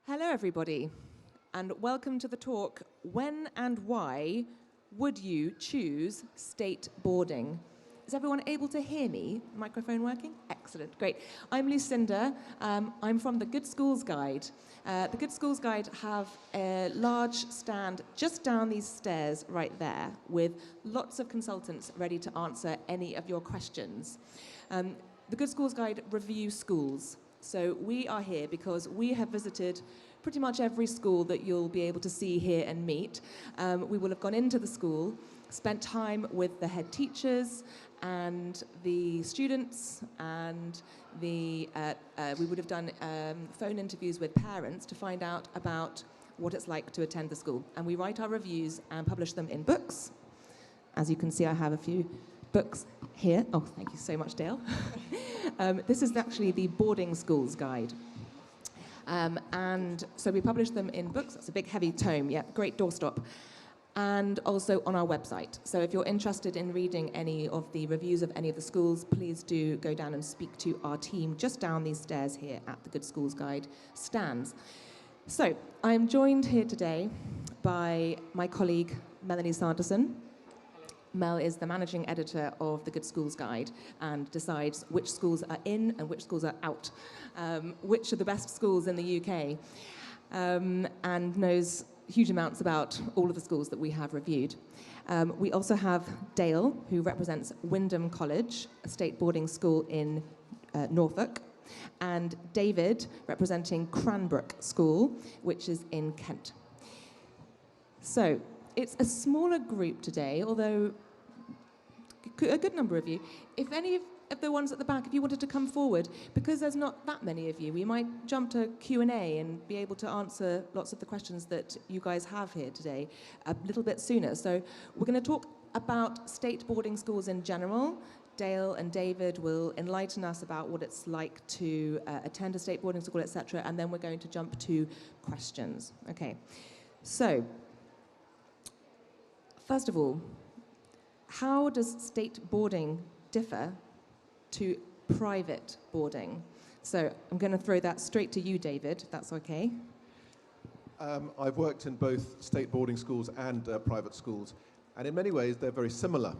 Hello, everybody, and welcome to the talk, When and Why Would You Choose State Boarding? Is everyone able to hear me? Microphone working? Excellent, great. I'm Lucinda. I'm from the Good Schools Guide. The Good Schools Guide have a large stand just down these stairs right there with lots of consultants ready to answer any of your questions. The Good Schools Guide reviews schools. So we are here because we have visited pretty much every school that you'll be able to see, hear and meet. We will have gone into the school, spent time with the head teachers and the students, and we would have done phone interviews with parents to find out about what it's like to attend the school. And we write our reviews and publish them in books. As you can see, I have a few books here. Oh, thank you so much, Dale. This is actually the Boarding Schools Guide. And so we publish them in books. That's a big, heavy tome. Yeah, great doorstop. And also on our website. So if you're interested in reading any of the reviews of any of the schools, please do go down and speak to our team just down these stairs here at the Good Schools Guide stands. So I'm joined here today by my colleague, Melanie Sanderson. Mel is the managing editor of the Good Schools Guide and decides which schools are in and which schools are out, which are the best schools in the UK, and knows huge amounts about all of the schools that we have reviewed. We also have Dale, who represents Wymondham College, a state boarding school in Norfolk, and David, representing Cranbrook School, which is in Kent. So, it's a smaller group today, although a good number of you. If any of the ones at the back, if you wanted to come forward, because there's not that many of you, we might jump to Q&A and be able to answer lots of the questions that you guys have here today a little bit sooner. So we're going to talk about state boarding schools in general. Dale and David will enlighten us about what it's like to attend a state boarding school, etc., and then we're going to jump to questions. Okay, so first of all, how does state boarding differ to private boarding? So I'm going to throw that straight to you, David, if that's okay. I've worked in both state boarding schools and private schools, and in many ways they're very similar.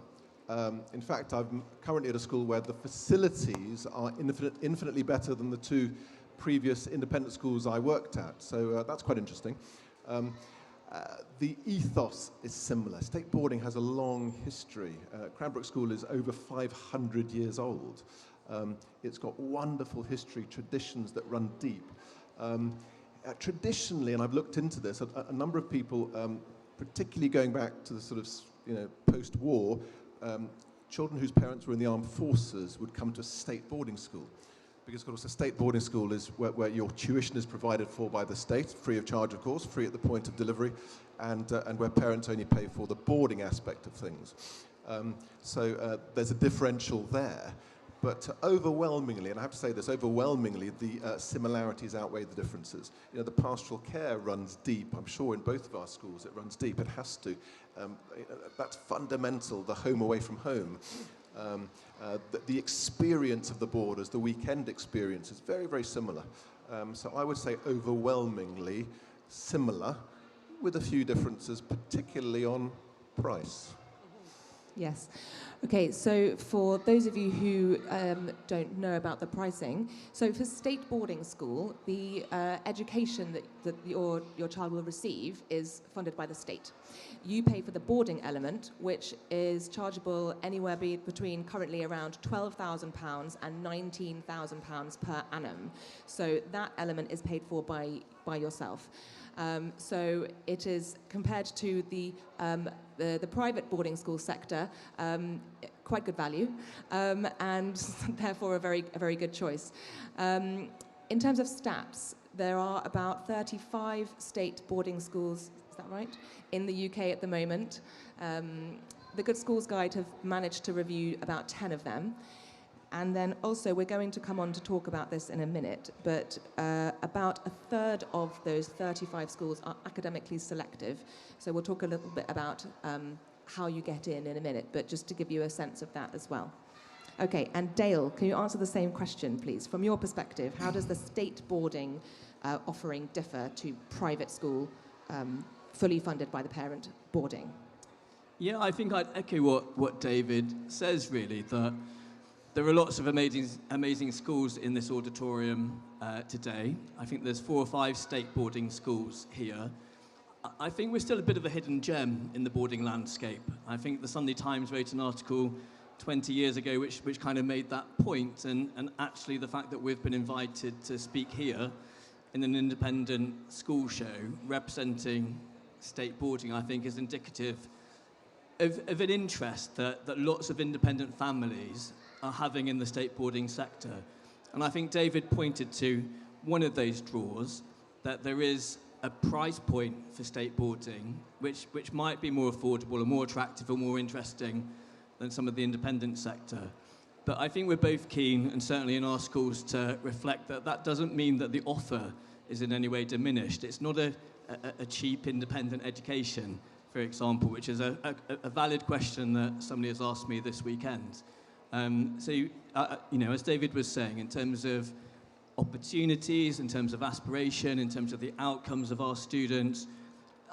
In fact, I'm currently at a school where the facilities are infinitely better than the two previous independent schools I worked at, so that's quite interesting. The ethos is similar. State boarding has a long history. Cranbrook School is over 500 years old. It's got wonderful history, traditions that run deep. Traditionally, and I've looked into this, a number of people, particularly going back to the sort of post-war, children whose parents were in the armed forces would come to a state boarding school. Because, of course, a state boarding school is where your tuition is provided for by the state, free of charge, of course, free at the point of delivery, and where parents only pay for the boarding aspect of things. So there's a differential there. But overwhelmingly, and I have to say this, overwhelmingly, the similarities outweigh the differences. You know, the pastoral care runs deep. I'm sure in both of our schools it runs deep. It has to. That's fundamental, the home away from home. The experience of the boarders, the weekend experience, is very, very similar. So I would say overwhelmingly similar, with a few differences, particularly on price. Yes. Okay, so for those of you who don't know about the pricing, so for state boarding school, the education that your child will receive is funded by the state. You pay for the boarding element, which is chargeable anywhere between currently around £12,000 and £19,000 per annum. So that element is paid for by yourself. So it is, compared to the private boarding school sector, quite good value, and therefore a very good choice. In terms of stats, there are about 35 state boarding schools, is that right, in the UK at the moment. The Good Schools Guide have managed to review about 10 of them. And then also, we're going to come on to talk about this in a minute, but about a third of those 35 schools are academically selective. So we'll talk a little bit about how you get in a minute, but just to give you a sense of that as well. Okay, and Dale, can you answer the same question, please? From your perspective, how does the state boarding offering differ to private school, fully funded by the parent boarding? Yeah, I think I'd echo what David says, really, that there are lots of amazing schools in this auditorium today. I think there's 4 or 5 state boarding schools here. I think we're still a bit of a hidden gem in the boarding landscape. I think the Sunday Times wrote an article 20 years ago which kind of made that point, and actually the fact that we've been invited to speak here in an independent school show representing state boarding, I think, is indicative of an interest that lots of independent families are having in the state boarding sector. And I think David pointed to one of those draws, that there is a price point for state boarding which might be more affordable or more attractive or more interesting than some of the independent sector. But I think we're both keen, and certainly in our schools, to reflect that that doesn't mean that the offer is in any way diminished. It's not a cheap independent education, for example, which is a valid question that somebody has asked me this weekend. As David was saying, in terms of opportunities, in terms of aspiration, in terms of the outcomes of our students,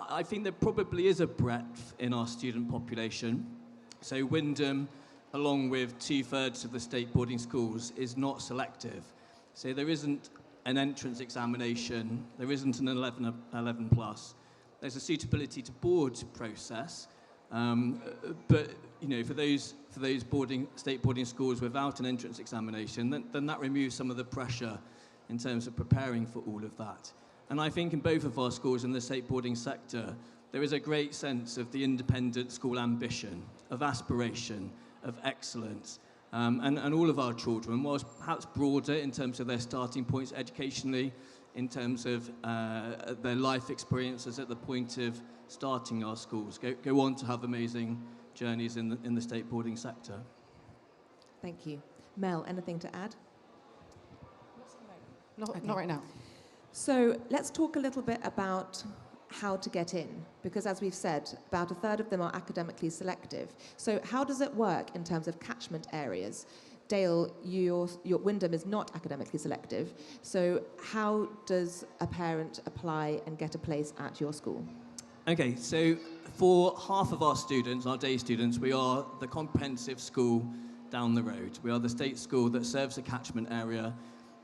I think there probably is a breadth in our student population. So Wymondham, along with 2/3 of the state boarding schools, is not selective. So there isn't an entrance examination, there isn't an 11 plus. There's a suitability to board process, but for those state boarding schools without an entrance examination, then that removes some of the pressure in terms of preparing for all of that. And I think in both of our schools in the state boarding sector, there is a great sense of the independent school ambition, of aspiration, of excellence. And all of our children, whilst perhaps broader in terms of their starting points educationally, in terms of their life experiences at the point of starting our schools, go on to have amazing journeys in the state boarding sector. Thank you. Mel, anything to add? Not right now. So let's talk a little bit about how to get in, because as we've said, about 1/3 of them are academically selective. So how does it work in terms of catchment areas? Dale, your Wymondham is not academically selective, so how does a parent apply and get a place at your school? Okay, so for half of our students, our day students, we are the comprehensive school down the road. We are the state school that serves a catchment area,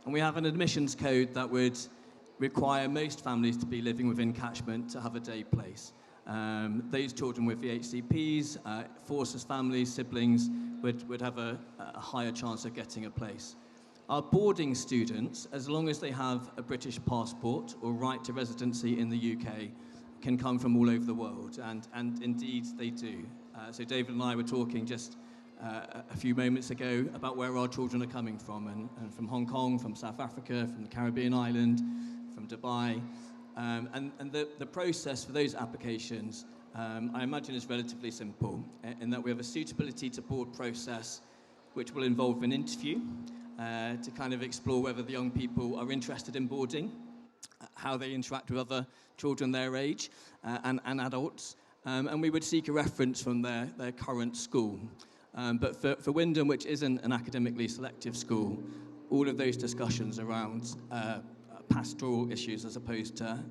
and we have an admissions code that would require most families to be living within catchment to have a day place. Those children with VHCPs, forces families, siblings, would have a higher chance of getting a place. Our boarding students, as long as they have a British passport or right to residency in the UK, can come from all over the world, and indeed they do. So David and I were talking just a few moments ago about where our children are coming from, and from Hong Kong, from South Africa, from the Caribbean island, from Dubai. And the process for those applications, I imagine, is relatively simple, in that we have a suitability to board process which will involve an interview to kind of explore whether the young people are interested in boarding, how they interact with other children their age and adults, and we would seek a reference from their current school. But for Wymondham, which isn't an academically selective school, all of those discussions around pastoral issues as opposed to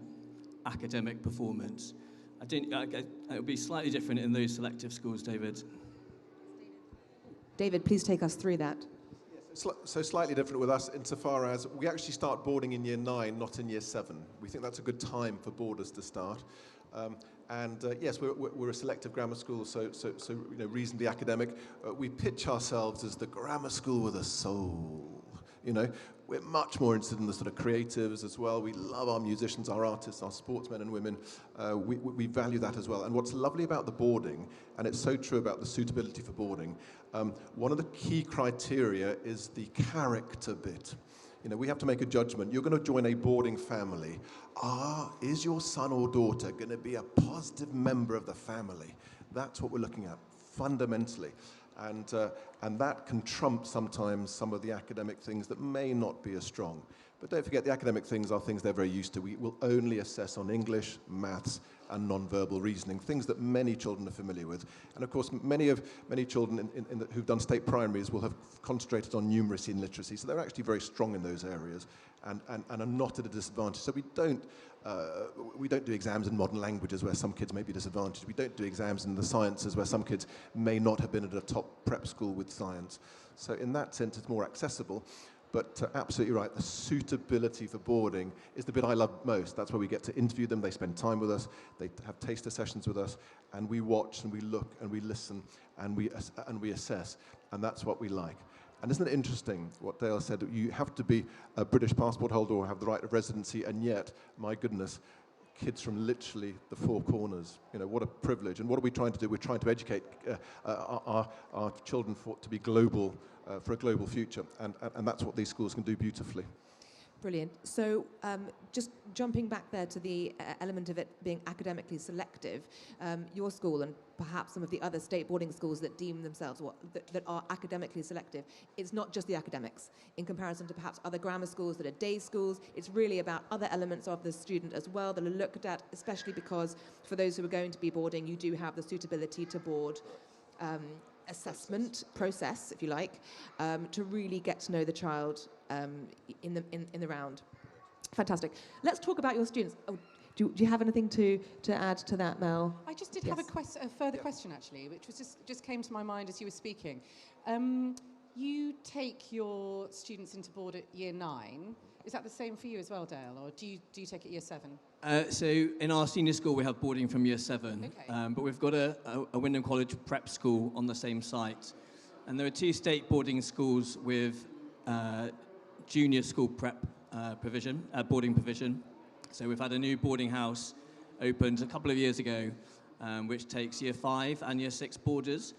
academic performance. It would be slightly different in those selective schools, David. David, please take us through that. So slightly different with us insofar as we actually start boarding in year 9, not in year 7. We think that's a good time for boarders to start. Yes, we're a selective grammar school, so reasonably academic. We pitch ourselves as the grammar school with a soul. We're much more interested in the sort of creatives as well. We love our musicians, our artists, our sportsmen and women. We value that as well. And what's lovely about the boarding, and it's so true about the suitability for boarding, one of the key criteria is the character bit. We have to make a judgment. You're going to join a boarding family. Is your son or daughter going to be a positive member of the family? That's what we're looking at, fundamentally. And that can trump sometimes some of the academic things that may not be as strong. But don't forget, the academic things are things they're very used to. We will only assess on English, maths, and non-verbal reasoning, things that many children are familiar with. And of course, many children who've done state primaries will have concentrated on numeracy and literacy, so they're actually very strong in those areas and are not at a disadvantage. So we don't do exams in modern languages where some kids may be disadvantaged. We don't do exams in the sciences where some kids may not have been at a top prep school with science. So in that sense, it's more accessible. But absolutely right, the suitability for boarding is the bit I love most. That's where we get to interview them, they spend time with us, they have taster sessions with us, and we watch and we look and we listen and we assess, and that's what we like. And isn't it interesting what Dale said? You have to be a British passport holder or have the right of residency, and yet, my goodness, kids from literally the four corners. You know, what a privilege. And what are we trying to do? We're trying to educate our children to be global, for a global future. And that's what these schools can do beautifully. Brilliant. So just jumping back there to the element of it being academically selective, your school and perhaps some of the other state boarding schools that deem themselves that are academically selective, it's not just the academics. In comparison to perhaps other grammar schools that are day schools, it's really about other elements of the student as well that are looked at, especially because for those who are going to be boarding, you do have the suitability to board assessment process, if you like, to really get to know the child in the round. Fantastic. Let's talk about your students. Oh, do you have anything to add to that, Mel? I just did have a further question, actually, which was just came to my mind as you were speaking. You take your students into board at year 9. Is that the same for you as well, Dale, or do you take it year 7? So in our senior school, we have boarding from year 7, okay. But we've got a Wymondham College prep school on the same site. And there are 2 state boarding schools with junior school prep boarding provision. So we've had a new boarding house opened a couple of years ago, which takes year 5 and year 6 boarders.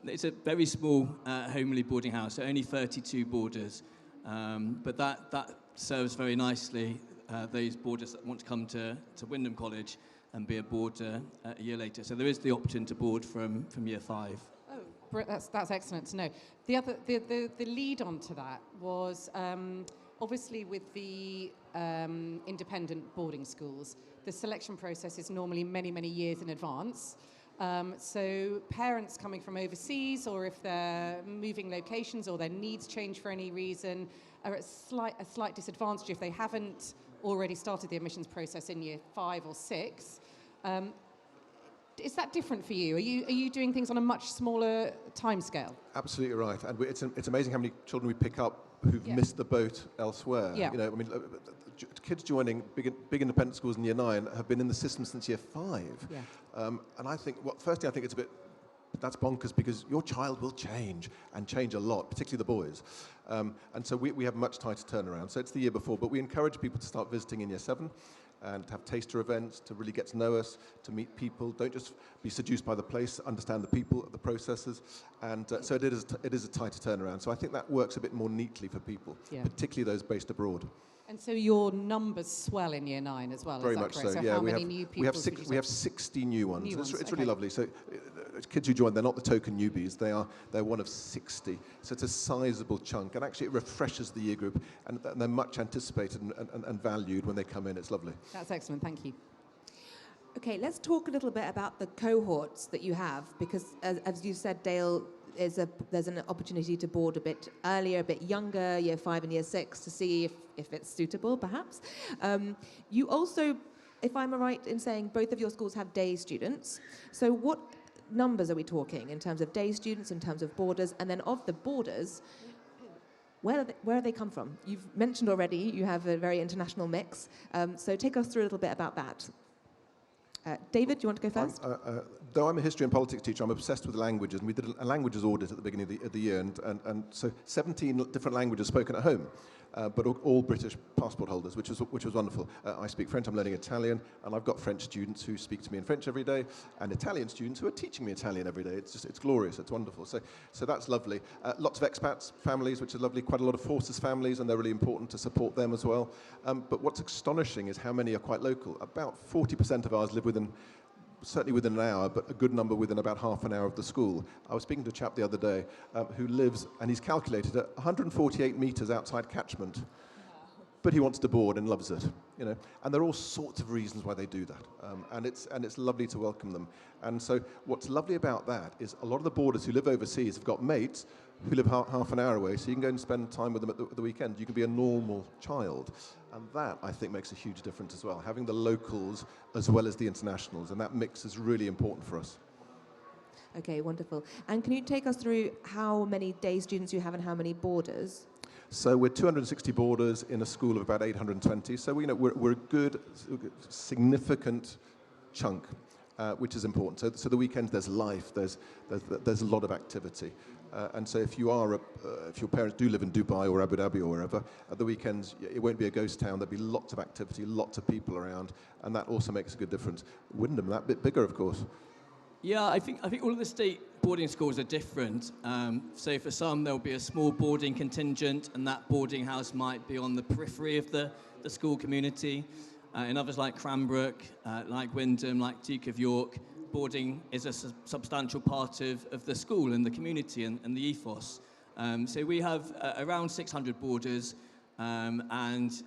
It's a very small homely boarding house, so only 32 boarders. But that serves very nicely those boarders that want to come to Wymondham College and be a boarder a year later. So there is the option to board from year 5. Oh, that's excellent to know. The lead on to that was obviously with the independent boarding schools, the selection process is normally many, many years in advance. So parents coming from overseas, or if they're moving locations or their needs change for any reason, are at a slight disadvantage if they haven't already started the admissions process in year 5 or 6. Is that different for you? Are you doing things on a much smaller timescale? Absolutely right, and it's amazing how many children we pick up who've missed the boat elsewhere. Yeah. You know, I mean, kids joining big independent schools in year 9 have been in the system since year 5. Yeah. And I think, firstly, I think it's a bit, that's bonkers because your child will change, and change a lot, particularly the boys. And so we have much tighter turnaround. So it's the year before, but we encourage people to start visiting in year 7 and to have taster events, to really get to know us, to meet people. Don't just be seduced by the place, understand the people, the processes. And so it is a tighter turnaround. So I think that works a bit more neatly for people, particularly those based abroad. And so your numbers swell in year 9 as well, Very is that much correct? so, So yeah. how many new people? We have 60 new ones. New ones, It's okay. really lovely. So kids who join, they're not the token newbies. They're one of 60. So it's a sizable chunk, and actually it refreshes the year group, and they're much anticipated and valued when they come in. It's lovely. That's excellent. Thank you. Okay, let's talk a little bit about the cohorts that you have, because as you said, Dale, there's an opportunity to board a bit earlier, a bit younger, year 5 and year 6, to see if it's suitable, perhaps. You also, if I'm right in saying, both of your schools have day students. So what numbers are we talking in terms of day students, in terms of boarders, and then of the boarders, where have they come from? You've mentioned already you have a very international mix. So take us through a little bit about that. David, do you want to go first? Though I'm a history and politics teacher, I'm obsessed with languages, and we did a languages audit at the beginning of the year, and so 17 different languages spoken at home, but all British passport holders, which was wonderful. I speak French, I'm learning Italian, and I've got French students who speak to me in French every day, and Italian students who are teaching me Italian every day. It's glorious, it's wonderful. So that's lovely. Lots of expats, families, which is lovely, quite a lot of forces families, and they're really important to support them as well. But what's astonishing is how many are quite local. About 40% of ours live certainly within an hour, but a good number within about half an hour of the school. I was speaking to a chap the other day who lives, and he's calculated, at 148 metres outside catchment. but he wants to board and loves it, And there are all sorts of reasons why they do that, and it's lovely to welcome them. And so what's lovely about that is a lot of the boarders who live overseas have got mates who live half an hour away, so you can go and spend time with them at the weekend. You can be a normal child, and that, I think, makes a huge difference as well, having the locals as well as the internationals, and that mix is really important for us. Okay, wonderful. And can you take us through how many day students you have and how many boarders? So we're 260 boarders in a school of about 820. So we're a good, significant chunk, which is important. So the weekends there's life, there's a lot of activity, and so if your parents do live in Dubai or Abu Dhabi or wherever, at the weekends it won't be a ghost town. There'll be lots of activity, lots of people around, and that also makes a good difference. Wymondham, that bit bigger, of course. Yeah, I think all of the state boarding schools are different. So for some, there'll be a small boarding contingent, and that boarding house might be on the periphery of the school community. In others like Cranbrook, like Wymondham, like Duke of York, boarding is a substantial part of the school and the community and the ethos. So we have around 600 boarders and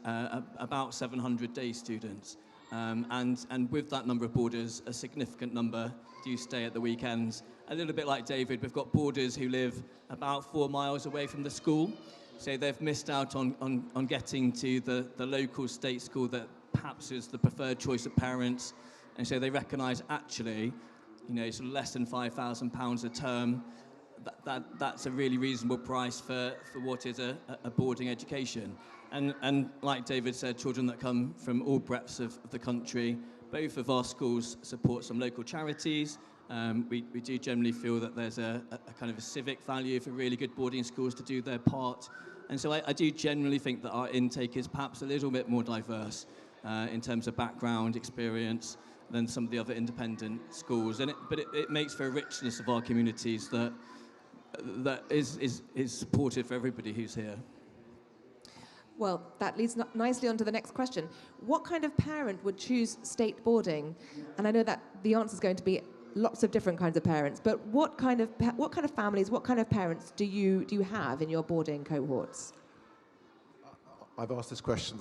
about 700 day students. And with that number of boarders, a significant number do stay at the weekends. A little bit like David, we've got boarders who live about 4 miles away from the school, so they've missed out on getting to the local state school that perhaps is the preferred choice of parents, and so they recognise actually, sort of less than £5,000 a term, that's a really reasonable price for what is a boarding education. And like David said, children that come from all breadths of the country. Both of our schools support some local charities. We do generally feel that there's a kind of a civic value for really good boarding schools to do their part. And so I do generally think that our intake is perhaps a little bit more diverse in terms of background, experience, than some of the other independent schools. But it makes for a richness of our communities that is supportive for everybody who's here. Well, that leads nicely on to the next question. What kind of parent would choose state boarding? And I know that the answer is going to be lots of different kinds of parents, but what kind of families, what kind of parents do you have in your boarding cohorts? I've asked this question.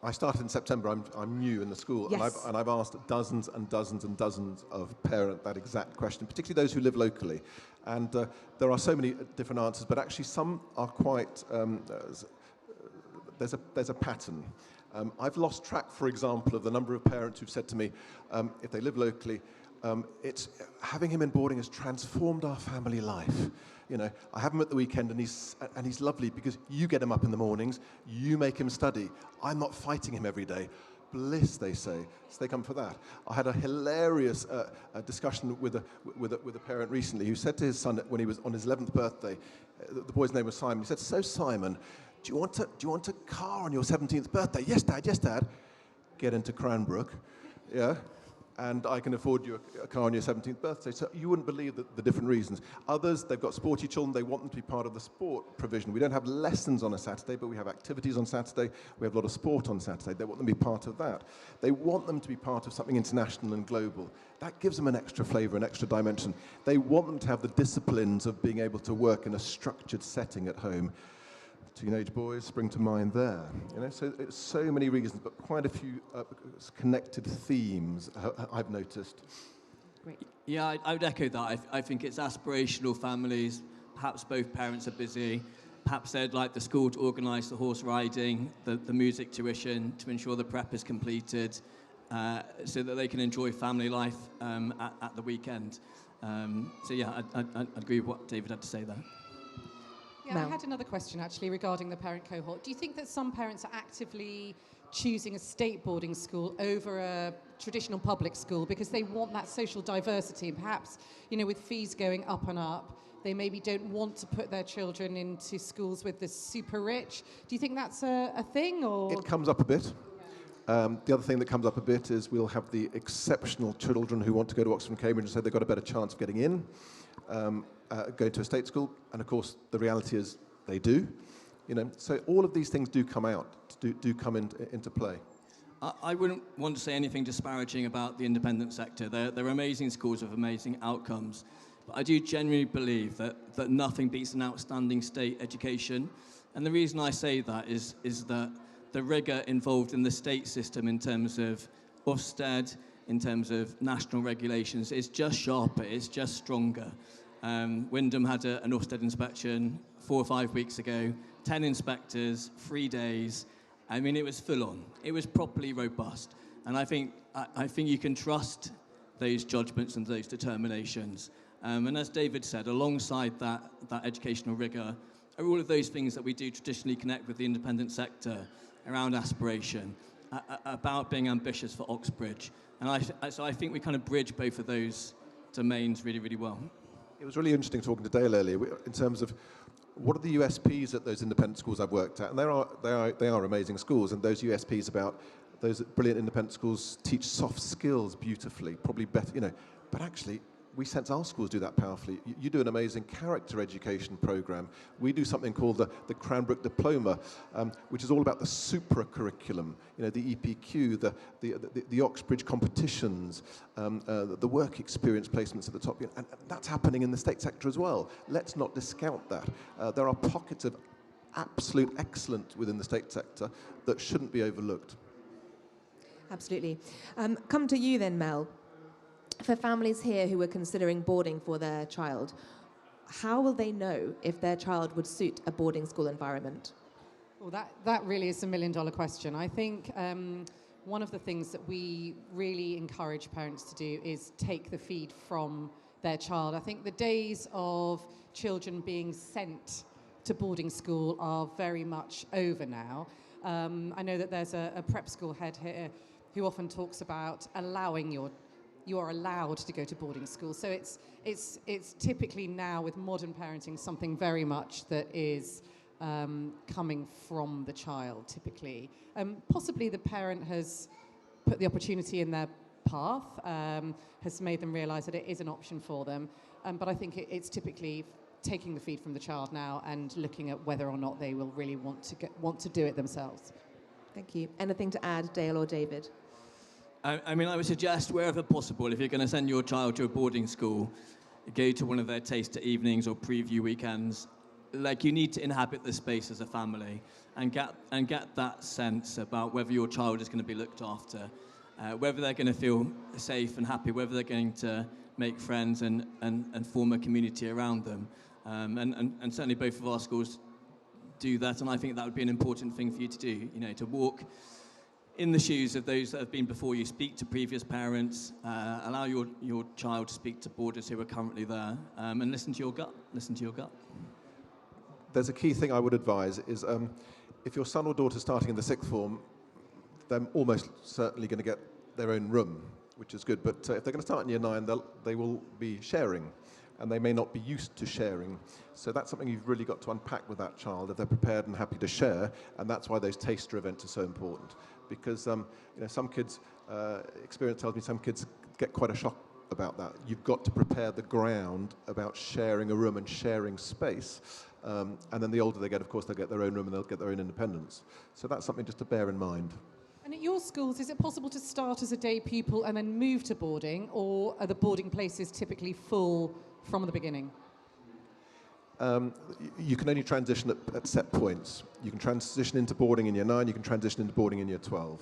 I started in September. I'm new in the school, yes. and I've asked dozens and dozens and dozens of parents that exact question, particularly those who live locally. And there are so many different answers, but actually some are quite... There's a pattern. I've lost track, for example, of the number of parents who've said to me, if they live locally, it's having him in boarding has transformed our family life. I have him at the weekend, and he's lovely because you get him up in the mornings, you make him study. I'm not fighting him every day. Bliss, they say. So they come for that. I had a hilarious discussion with a parent recently who said to his son when he was on his 11th birthday, the boy's name was Simon. He said, "So Simon, do you want a car on your 17th birthday?" "Yes, Dad. Yes, Dad." "Get into Cranbrook, yeah, and I can afford you a car on your 17th birthday." So you wouldn't believe the different reasons. Others, they've got sporty children. They want them to be part of the sport provision. We don't have lessons on a Saturday, but we have activities on Saturday. We have a lot of sport on Saturday. They want them to be part of that. They want them to be part of something international and global. That gives them an extra flavour, an extra dimension. They want them to have the disciplines of being able to work in a structured setting at home. Teenage boys spring to mind there. So it's so many reasons, but quite a few connected themes I've noticed. Great. Yeah, I would echo that. I think it's aspirational families. Perhaps both parents are busy. Perhaps they'd like the school to organise the horse riding, the music tuition, to ensure the prep is completed, so that they can enjoy family life at the weekend. So yeah, I'd agree with what David had to say there. Yeah, Mel. I had another question actually regarding the parent cohort. Do you think that some parents are actively choosing a state boarding school over a traditional public school because they want that social diversity, and perhaps, with fees going up and up, they maybe don't want to put their children into schools with the super rich? Do you think that's a thing, or...? It comes up a bit. The other thing that comes up a bit is we'll have the exceptional children who want to go to Oxford and Cambridge and say they've got a better chance of getting in, go to a state school, and of course the reality is they do. So all of these things do come come into play. I wouldn't want to say anything disparaging about the independent sector. They're amazing schools with amazing outcomes. But I do genuinely believe that nothing beats an outstanding state education. And the reason I say that is that the rigour involved in the state system in terms of Ofsted, in terms of national regulations, is just sharper, it's just stronger. Wymondham had an Ofsted inspection 4 or 5 weeks ago, 10 inspectors, 3 days. I mean, it was full on. It was properly robust. And I think you can trust those judgments and those determinations. And as David said, alongside that educational rigour are all of those things that we do traditionally connect with the independent sector around aspiration, about being ambitious for Oxbridge. And so I think we kind of bridge both of those domains really, really well. It was really interesting talking to Dale earlier in terms of what are the USPs at those independent schools I've worked at, and they are amazing schools, and those USPs about those brilliant independent schools teach soft skills beautifully, probably better, but actually we sense our schools do that powerfully. You do an amazing character education program. We do something called the Cranbrook Diploma, which is all about the supra-curriculum, the EPQ, the Oxbridge competitions, the work experience placements at the top. And that's happening in the state sector as well. Let's not discount that. There are pockets of absolute excellence within the state sector that shouldn't be overlooked. Absolutely. Come to you then, Mel. For families here who are considering boarding for their child, how will they know if their child would suit a boarding school environment? Well, that really is a million-dollar question. I think one of the things that we really encourage parents to do is take the feed from their child. I think the days of children being sent to boarding school are very much over now. I know that there's a prep school head here who often talks about you are allowed to go to boarding school. So it's typically now with modern parenting something very much that is coming from the child typically. Possibly the parent has put the opportunity in their path, has made them realise that it is an option for them. But I think it's typically taking the feed from the child now and looking at whether or not they will really want to do it themselves. Thank you. Anything to add, Dale or David? I mean, I would suggest wherever possible, if you're going to send your child to a boarding school, go to one of their taster evenings or preview weekends. Like, you need to inhabit the space as a family and get that sense about whether your child is going to be looked after, whether they're going to feel safe and happy, whether they're going to make friends and form a community around them. And certainly both of our schools do that, and I think that would be an important thing for you to do, to walk in the shoes of those that have been before you, speak to previous parents, allow your child to speak to boarders who are currently there, and listen to your gut. There's a key thing I would advise is if your son or daughter is starting in the sixth form, they're almost certainly going to get their own room, which is good. But if they're going to start in year 9, they will be sharing, and they may not be used to sharing. So that's something you've really got to unpack with that child, if they're prepared and happy to share, and that's why those taster events are so important. Because some kids, experience tells me some kids get quite a shock about that. You've got to prepare the ground about sharing a room and sharing space. And then the older they get, of course, they'll get their own room and they'll get their own independence. So that's something just to bear in mind. And at your schools, is it possible to start as a day pupil and then move to boarding, or are the boarding places typically full from the beginning? You can only transition at set points. You can transition into boarding in year 9, you can transition into boarding in year 12.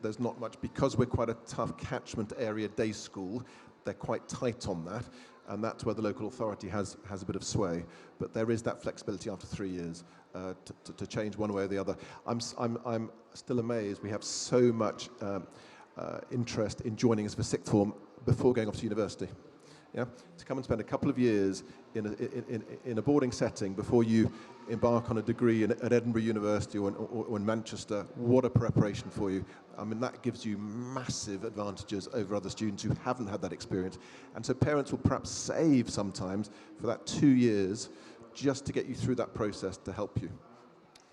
There's not much, because we're quite a tough catchment area day school, they're quite tight on that, and that's where the local authority has a bit of sway. But there is that flexibility after 3 years to change one way or the other. I'm still amazed we have so much interest in joining us for sixth form before going off to university. Yeah, to come and spend a couple of years in a boarding setting before you embark on a degree at Edinburgh University or in Manchester. What a preparation for you. I mean, that gives you massive advantages over other students who haven't had that experience. And so parents will perhaps save sometimes for that 2 years just to get you through that process to help you.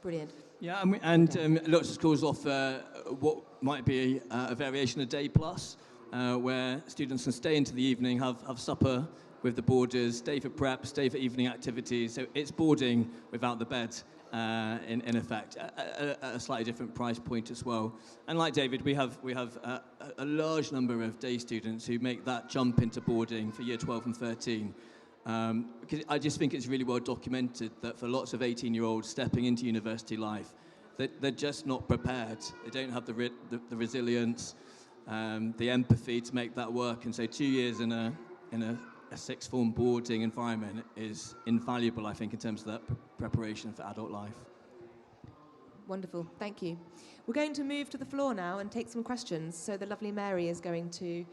Brilliant. Yeah, and lots of schools offer what might be a variation of Day Plus, where students can stay into the evening, have supper with the boarders, stay for prep, stay for evening activities. So it's boarding without the bed, in effect, at a slightly different price point as well. And like David, we have a large number of day students who make that jump into boarding for year 12 and 13. Because I just think it's really well documented that for lots of 18-year-olds stepping into university life, they're just not prepared. They don't have the resilience, the empathy to make that work. And so 2 years in a sixth form boarding environment is invaluable, I think, in terms of that preparation for adult life. Wonderful, thank you. We're going to move to the floor now and take some questions. So the lovely Mary is going to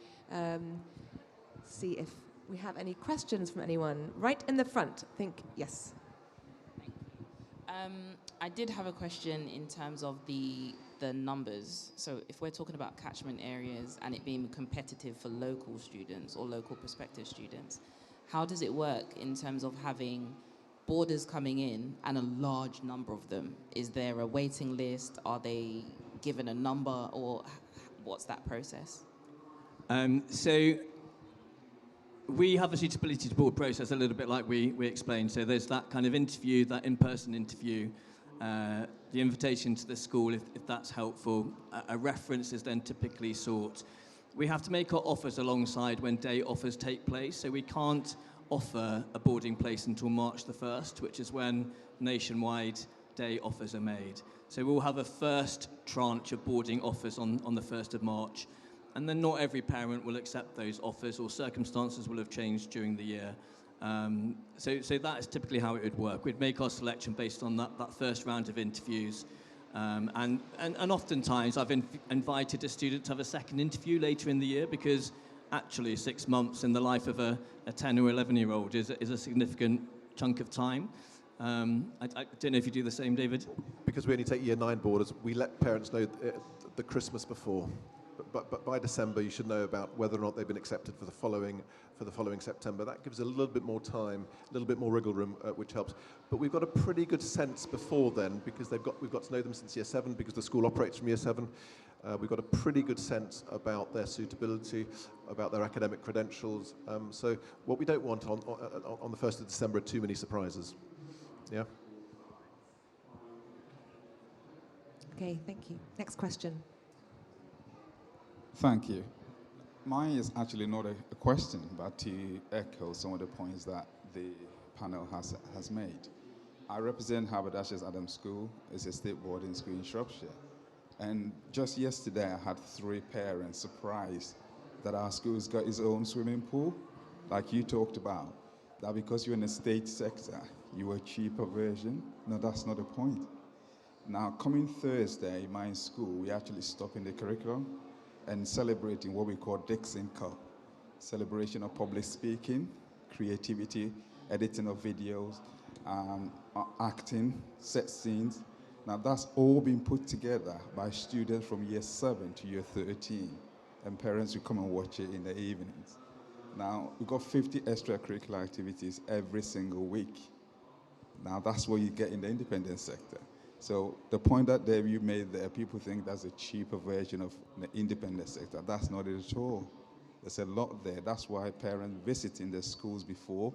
see if we have any questions from anyone. Right in the front, I think, yes. I did have a question in terms of the numbers. So if we're talking about catchment areas and it being competitive for local students or local prospective students, how does it work in terms of having boarders coming in and a large number of them? Is there a waiting list? Are they given a number, or what's that process? So we have a suitability to board process a little bit like we explained. So there's that kind of interview, that in-person interview, the invitation to the school, if that's helpful. A reference is then typically sought. We have to make our offers alongside when day offers take place, so we can't offer a boarding place until March the 1st, which is when nationwide day offers are made. So we'll have a first tranche of boarding offers on the 1st of March, and then not every parent will accept those offers, or circumstances will have changed during the year. So that is typically how it would work. We'd make our selection based on that first round of interviews. And oftentimes I've invited a student to have a second interview later in the year, because actually 6 months in the life of a 10 or 11-year-old is a significant chunk of time. I don't know if you do the same, David? Because we only take year 9 boarders, we let parents know the Christmas before. But by December, you should know about whether or not they've been accepted for the following September. That gives a little bit more time, a little bit more wriggle room, which helps. But we've got a pretty good sense before then, because we've got to know them since year 7, because the school operates from year 7. We've got a pretty good sense about their suitability, about their academic credentials. So what we don't want on the 1st of December are too many surprises. Yeah? Okay, thank you. Next question. Thank you. Mine is actually not a question, but to echo some of the points that the panel has made. I represent Haberdashers Adams School. It's a state boarding school in Shropshire. And just yesterday, I had 3 parents surprised that our school's got its own swimming pool, like you talked about. That because you're in the state sector, you were a cheaper version. No, that's not the point. Now, coming Thursday, my school, we actually stopping the curriculum and celebrating what we call Dixon Cup, celebration of public speaking, creativity, editing of videos, acting, set scenes. Now that's all been put together by students from year 7 to year 13, and parents will come and watch it in the evenings. Now we've got 50 extracurricular activities every single week. Now that's what you get in the independent sector. So the point that you made there, people think that's a cheaper version of the independent sector. That's not it at all. There's a lot there. That's why parents visiting the schools before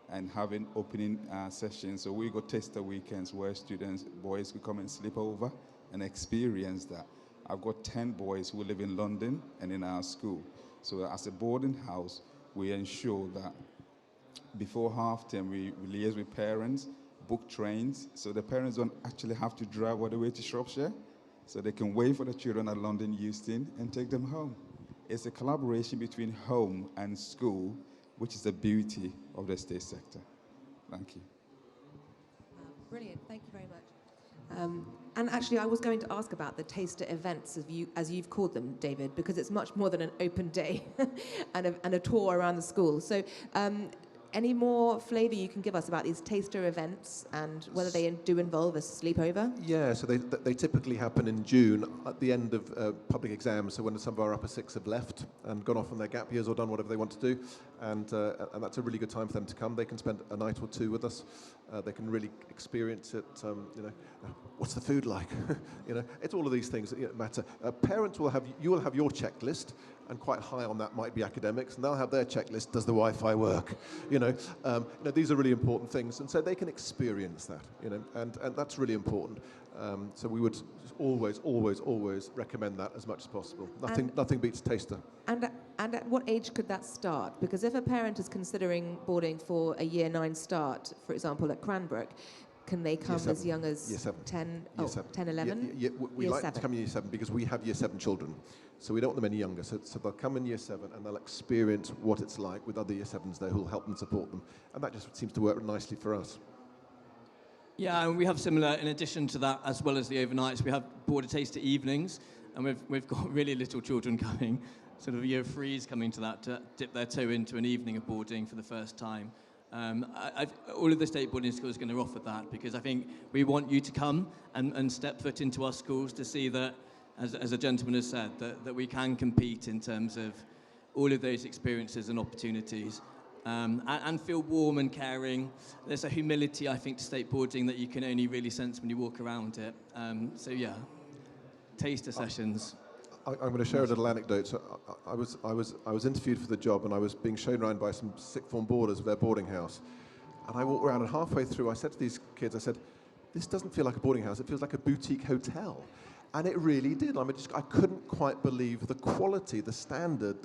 and having opening sessions. So we got taster weekends where boys could come and sleep over and experience that. I've got 10 boys who live in London and in our school. So as a boarding house, we ensure that before half term, we liaise with parents, book trains, so the parents don't actually have to drive all the way to Shropshire, so they can wait for the children at London Euston and take them home. It's a collaboration between home and school, which is the beauty of the state sector. Thank you. Brilliant, thank you very much. And actually, I was going to ask about the taster events, as you've called them, David, because it's much more than an open day and a tour around the school. So any more flavour you can give us about these taster events and whether they do involve a sleepover? Yeah, so they typically happen in June at the end of public exams, so when some of our upper 6 have left and gone off on their gap years or done whatever they want to do, and that's a really good time for them to come. They can spend a night or 2 with us. They can really experience it. What's the food like? It's all of these things that matter. Parents you will have your checklist, and quite high on that might be academics, and they'll have their checklist. Does the Wi-Fi work? These are really important things, and so they can experience that. And that's really important. So we would always recommend that as much as possible. Nothing beats taster. And at what age could that start? Because if a parent is considering boarding for a year 9 start, for example, at Cranbrook, can they come Year as 7. young as Year 7. 10, Year 7. 10, 11? We Year like them to 7. come in year 7 because we have year 7 children. So we don't want them any younger. So they'll come in year 7 and they'll experience what it's like with other year 7s there who'll help and support them. And that just seems to work nicely for us. Yeah, and we have similar, in addition to that, as well as the overnights, we have border taster evenings, and we've got really little children coming, sort of year 3s coming to that, to dip their toe into an evening of boarding for the first time. All of the state boarding schools are going to offer that, because I think we want you to come and step foot into our schools to see that, as a gentleman has said, that we can compete in terms of all of those experiences and opportunities. And feel warm and caring. There's a humility, I think, to state boarding that you can only really sense when you walk around it. So yeah, taster sessions. I'm going to share a little anecdote. So I was interviewed for the job, and I was being shown around by some sixth form boarders of their boarding house. And I walked around, and halfway through, I said to these kids, I said, "This doesn't feel like a boarding house. It feels like a boutique hotel." And it really did. I couldn't quite believe the quality, the standard,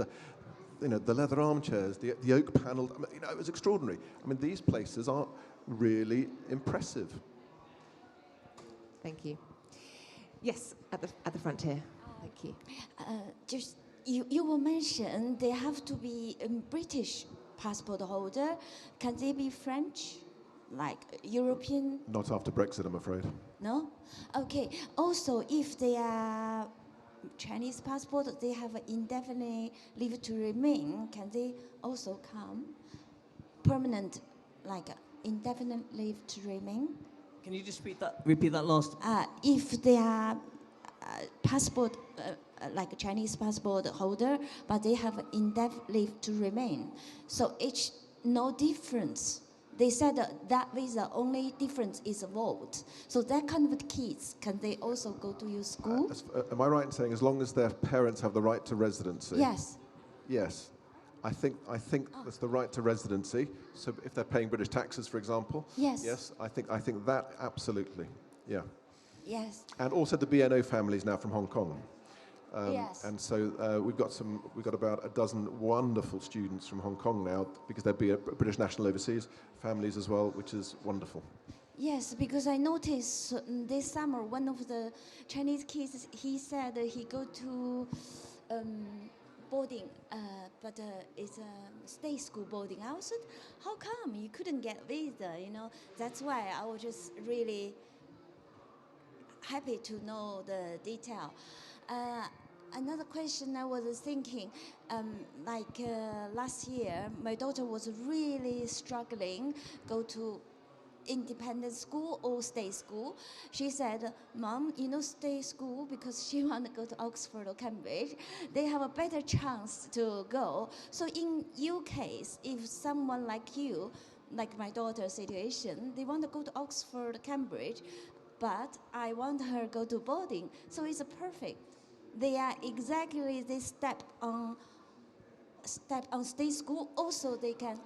the leather armchairs, the oak panelled. It was extraordinary. These places are really impressive. Thank you. Yes, at the front here. Thank you. Just you will mention they have to be a British passport holder. Can they be French, like European? Not after Brexit, I'm afraid. No? Okay. Also, if they are Chinese passport, they have indefinite leave to remain. Can they also come? Permanent, like indefinite leave to remain? Can you just repeat that last? If they are passport, like a Chinese passport holder, but they have indefinite leave to remain. So it's no difference. They said that visa only difference is a vote. So that kind of kids, can they also go to your school? Am I right in saying as long as their parents have the right to residency? Yes. Yes. I think that's the right to residency. So if they're paying British taxes, for example. Yes. Yes. I think that absolutely. Yeah. Yes. And also the BNO families now from Hong Kong. Yes. And so we've got about a dozen wonderful students from Hong Kong now, because there'd be a British national overseas families as well, which is wonderful. Yes, because I noticed this summer one of the Chinese kids, he said he go to boarding, but it's a state school boarding. I said, how come you couldn't get visa? That's why I was just really happy to know the detail. Another question I was thinking, last year, my daughter was really struggling, go to independent school or state school. She said, "Mom, state school, because she want to go to Oxford or Cambridge, they have a better chance to go." So in your case, if someone like you, like my daughter's situation, they want to go to Oxford, Cambridge, but I want her to go to boarding, so it's perfect. They are exactly this step on state school. Also, they can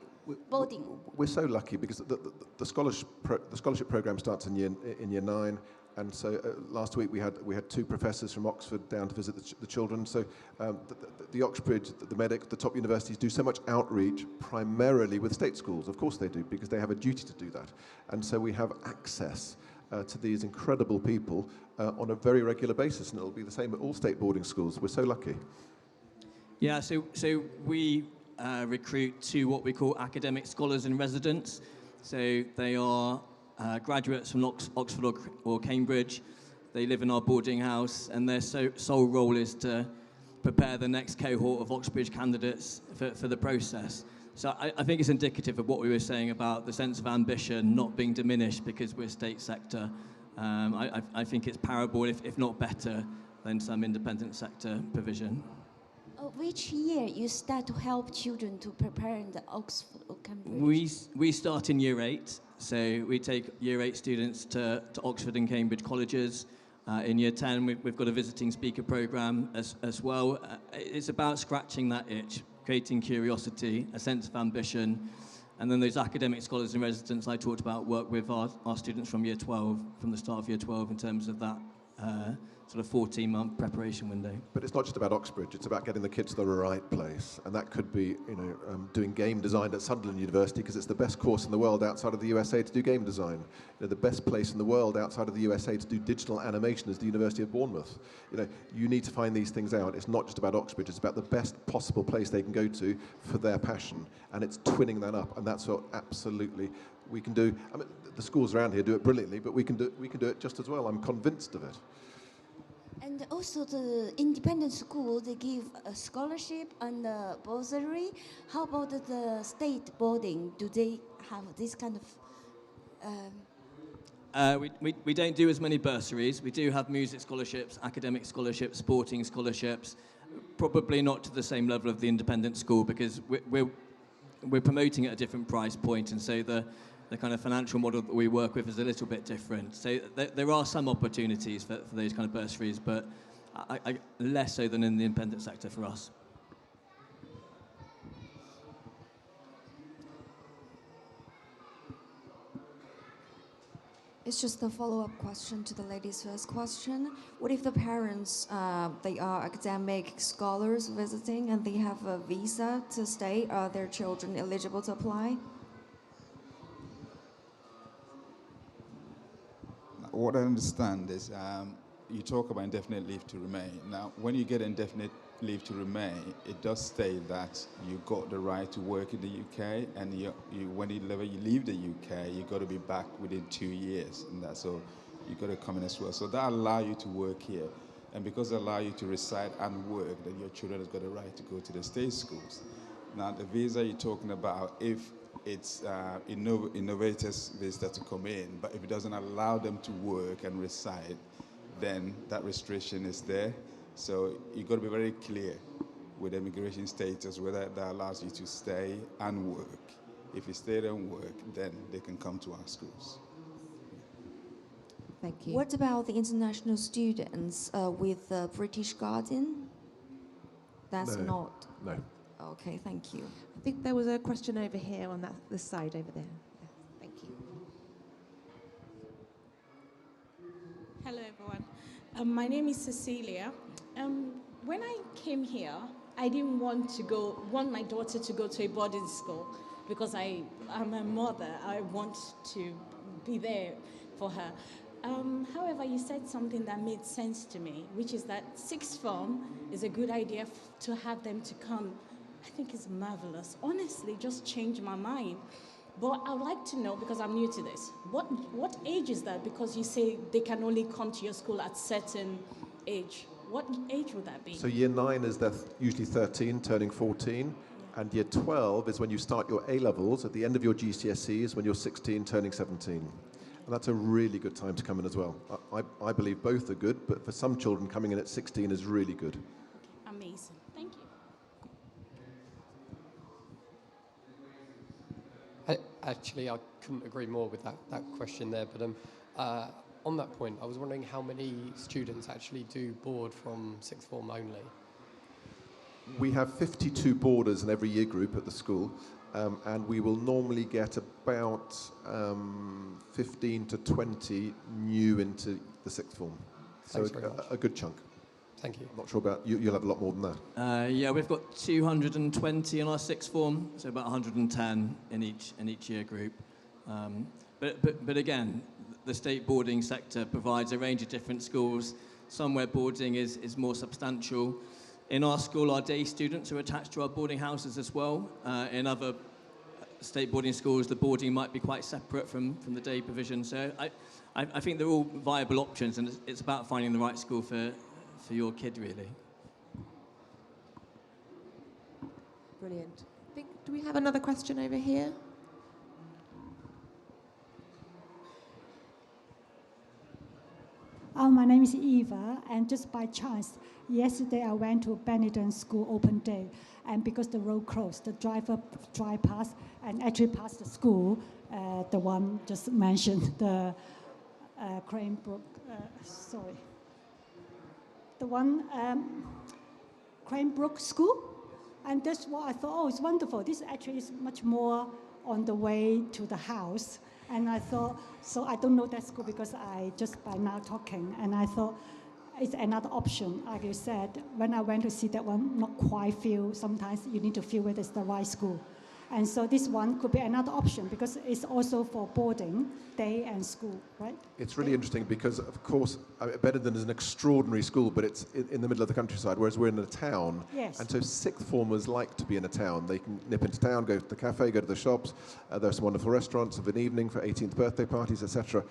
boarding. We're so lucky because the scholarship program starts in year 9, and so last week we had 2 professors from Oxford down to visit the children. So the Oxbridge, the Medic, the top universities do so much outreach primarily with state schools. Of course they do, because they have a duty to do that, and so we have access to these incredible people on a very regular basis, and it'll be the same at all state boarding schools. We're so lucky. Yeah, so we recruit 2 what we call academic scholars in residence. So they are graduates from Oxford or Cambridge. They live in our boarding house, and their sole role is to prepare the next cohort of Oxbridge candidates for the process. So I think it's indicative of what we were saying about the sense of ambition not being diminished because we're state sector. I think it's parable, if not better, than some independent sector provision. Which year you start to help children to prepare in the Oxford or Cambridge? We start in year 8, so we take year 8 students to Oxford and Cambridge colleges. In year 10, we've got a visiting speaker program as well. It's about scratching that itch, creating curiosity, a sense of ambition, and then those academic scholars in residence I talked about work with our students from year 12, from the start of year 12, in terms of that sort of 14-month preparation window. But it's not just about Oxbridge, it's about getting the kids to the right place. And that could be, doing game design at Sunderland University, because it's the best course in the world outside of the USA to do game design. The best place in the world outside of the USA to do digital animation is the University of Bournemouth. You need to find these things out. It's not just about Oxbridge, it's about the best possible place they can go to for their passion. And it's twinning that up, and that's what absolutely we can do. I mean, the schools around here do it brilliantly, but we can do it just as well. I'm convinced of it. And also the independent school, they give a scholarship and a bursary. How about the state boarding? Do they have this kind of... We don't do as many bursaries. We do have music scholarships, academic scholarships, sporting scholarships, probably not to the same level of the independent school, because we're promoting at a different price point, and so the kind of financial model that we work with is a little bit different. So there are some opportunities for those kind of bursaries, but less so than in the independent sector for us. It's just a follow-up question to the lady's first question. What if the parents, they are academic scholars visiting and they have a visa to stay? Are their children eligible to apply? What I understand is you talk about indefinite leave to remain. Now, when you get indefinite leave to remain, it does state that you got the right to work in the UK, and whenever you leave the UK, you got to be back within 2 years, and that's so you got to come in as well. So that allows you to work here, and because it allows you to reside and work, then your children has got the right to go to the state schools. Now, the visa you're talking about, if it's innovators visa to come in, but if it doesn't allow them to work and reside, then that restriction is there. So you've got to be very clear with immigration status whether that allows you to stay and work. If you stay and work, then they can come to our schools. Thank you. What about the international students with the British Guardian? That's not... No. Okay, thank you. I think there was a question over here on this side over there. Yeah, thank you. Hello, everyone. My name is Cecilia. When I came here, I didn't want my daughter to go to a boarding school because I'm a mother. I want to be there for her. However, you said something that made sense to me, which is that sixth form is a good idea to have them to come. I think it's marvelous. Honestly, just changed my mind. But I would like to know, because I'm new to this, what age is that? Because you say they can only come to your school at certain age. What age would that be? So year 9 is usually 13, turning 14. Yeah. And year 12 is when you start your A-levels. At the end of your GCSEs, when you're 16, turning 17. And that's a really good time to come in as well. I believe both are good, but for some children, coming in at 16 is really good. Amazing. Thank you. Actually, I couldn't agree more with that question there, but on that point, I was wondering how many students actually do board from sixth form only? We have 52 boarders in every year group at the school, and we will normally get about 15 to 20 new into the sixth form. So a good chunk. Thank you. I'm not sure about you. You'll have a lot more than that. Yeah, we've got 220 in our sixth form, so about 110 in each year group. But again, the state boarding sector provides a range of different schools. Some where boarding is more substantial. In our school, our day students are attached to our boarding houses as well. In other state boarding schools, the boarding might be quite separate from the day provision. So I think they're all viable options, and it's about finding the right school for your kid, really. Brilliant. Do we have another question over here? My name is Eva, and just by chance, yesterday I went to Benetton School open day, and because the road closed, the driver drive past and actually passed the school, the one just mentioned, the Cranbrook, the one Cranbrook School, and that's what I thought, oh, it's wonderful. This actually is much more on the way to the house. And I thought, so I don't know that school because I just by now talking, and I thought, it's another option. Like you said, when I went to see that one, not quite feel, sometimes you need to feel whether it's the right school. And so this one could be another option because it's also for boarding, day and school, right? It's really interesting because, of course, Benenden is an extraordinary school, but it's in the middle of the countryside, whereas we're in a town. Yes. And so sixth formers like to be in a town. They can nip into town, go to the cafe, go to the shops. There are some wonderful restaurants of an evening for 18th birthday parties, etc.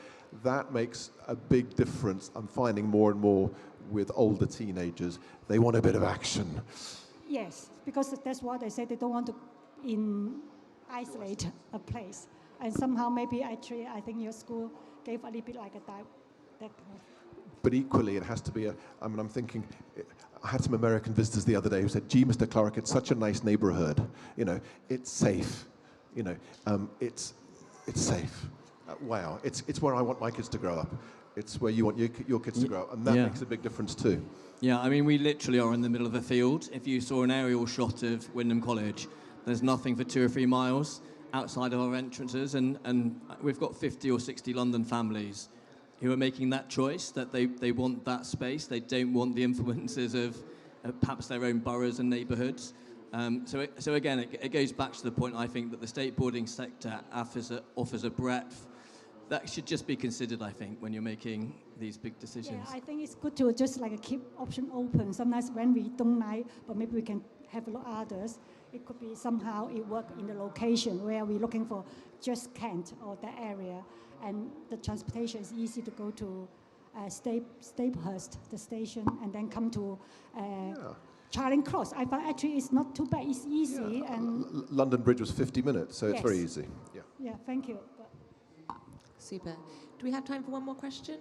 That makes a big difference. I'm finding more and more with older teenagers. They want a bit of action. Yes, because that's what they say. They don't want to isolate a place. And somehow maybe actually I think your school gave a little bit like that kind of. But equally, it has to be I'm thinking, I had some American visitors the other day who said, gee, Mr. Clark, it's such a nice neighborhood. You know, it's safe. You know, it's safe. Wow, it's where I want my kids to grow up. It's where you want your kids to grow up. And that makes a big difference too. Yeah, I mean, we literally are in the middle of a field. If you saw an aerial shot of Wymondham College, there's nothing for 2 or 3 miles outside of our entrances, and we've got 50 or 60 London families who are making that choice, that they want that space. They don't want the influences of perhaps their own boroughs and neighbourhoods. So again, it goes back to the point, I think, that the state boarding sector offers a breadth that should just be considered, I think, when you're making these big decisions. Yeah, I think it's good to just like keep option open. Sometimes when we don't like, but maybe we can have a look at others. It could be somehow it work in the location where we're looking for just Kent or that area, and the transportation is easy to go to Staplehurst, the station, and then come to Charing Cross. I thought actually it's not too bad. It's easy and London Bridge was 50 minutes, so it's very easy. Yeah. Yeah, thank you. Super. Do we have time for one more question?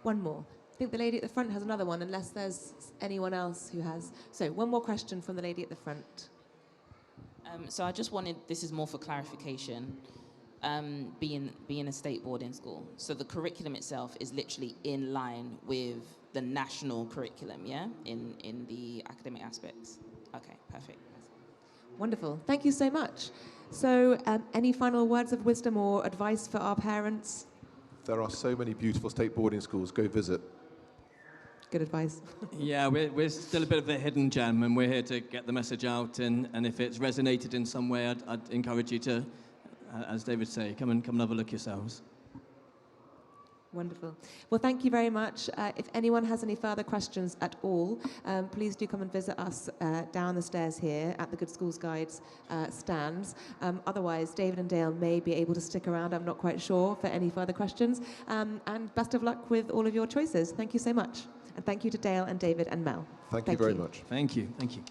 One more. I think the lady at the front has another one, unless there's anyone else who has. So one more question from the lady at the front. So I just wanted, this is more for clarification, being a state boarding school. So the curriculum itself is literally in line with the national curriculum, yeah? In the academic aspects. Okay, perfect. Wonderful. Thank you so much. So any final words of wisdom or advice for our parents? There are so many beautiful state boarding schools. Go visit. Good advice. Yeah, we're still a bit of a hidden gem, and we're here to get the message out. And if it's resonated in some way, I'd encourage you to, as David say, come and have a look yourselves. Wonderful. Well, thank you very much. If anyone has any further questions at all, please do come and visit us down the stairs here at the Good Schools Guides stands. Otherwise, David and Dale may be able to stick around, I'm not quite sure, for any further questions. And best of luck with all of your choices. Thank you so much. And thank you to Dale and David and Mel. Thank you very much. Thank you. Thank you.